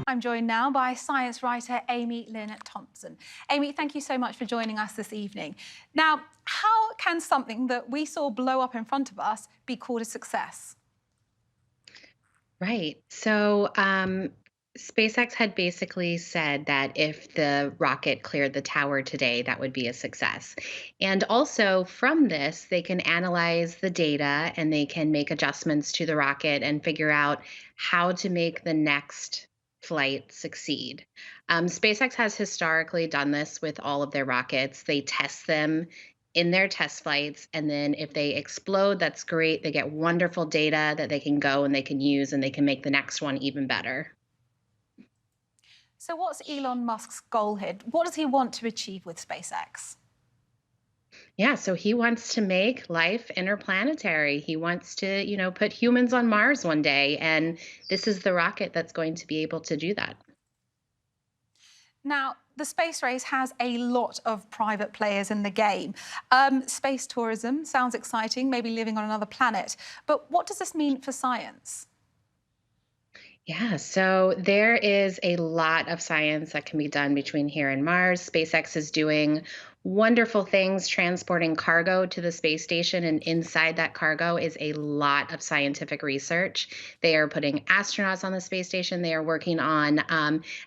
I'm joined now by science writer Amy Lynn Thompson. Amy, thank you so much for joining us this evening. Now, how can something that we saw blow up in front of us be called a success? Right. SpaceX had basically said that if the rocket cleared the tower today, that would be a success. And also from this, they can analyze the data and they can make adjustments to the rocket and figure out how to make the next flight succeed. SpaceX has historically done this with all of their rockets. They test them in their test flights. And then if they explode, that's great. They get wonderful data that they can go and they can use and they can make the next one even better. So what's Elon Musk's goal here? What does he want to achieve with SpaceX? Yeah, so he wants to make life interplanetary. He wants to, put humans on Mars one day. And this is the rocket that's going to be able to do that. Now, the space race has a lot of private players in the game. Space tourism sounds exciting, maybe living on another planet. But what does this mean for science? Yeah, so there is a lot of science that can be done between here and Mars. SpaceX is doing wonderful things transporting cargo to the space station, and inside that cargo is a lot of scientific research. They are putting astronauts on the space station. They are working on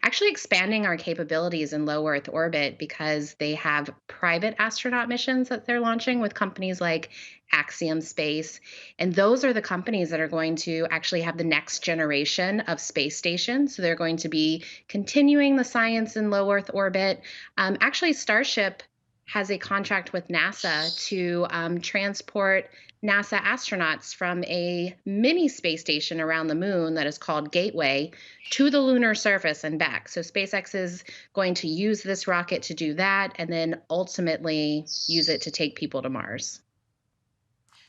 actually expanding our capabilities in low Earth orbit because they have private astronaut missions that they're launching with companies like Axiom Space. And those are the companies that are going to actually have the next generation of space stations. So they're going to be continuing the science in low Earth orbit. Actually, Starship has a contract with NASA to transport NASA astronauts from a mini space station around the moon that is called Gateway to the lunar surface and back. So SpaceX is going to use this rocket to do that and then ultimately use it to take people to Mars.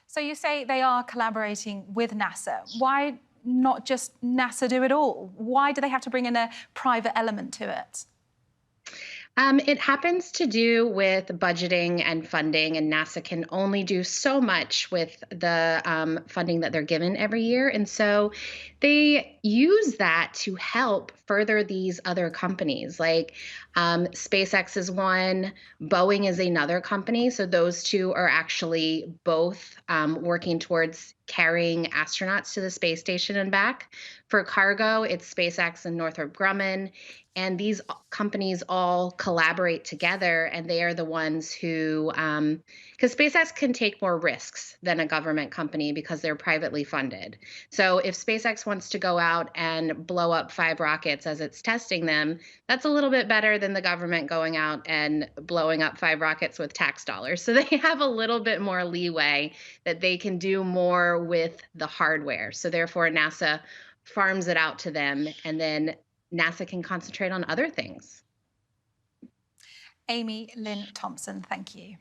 So you say they are collaborating with NASA. Why not just NASA do it all? Why do they have to bring in a private element to it? It happens to do with budgeting and funding, and NASA can only do so much with the funding that they're given every year. And so they use that to help further these other companies. Like SpaceX is one, Boeing is another company. So those two are actually both working towards carrying astronauts to the space station and back. For cargo, it's SpaceX and Northrop Grumman. And these companies all collaborate together, and they are the ones who, because SpaceX can take more risks than a government company because they're privately funded. So if SpaceX wants to go out and blow up 5 rockets as it's testing them, that's a little bit better than the government going out and blowing up 5 rockets with tax dollars. So they have a little bit more leeway that they can do more with the hardware. So therefore, NASA farms it out to them, and then NASA can concentrate on other things. Amy Lynn Thompson, thank you.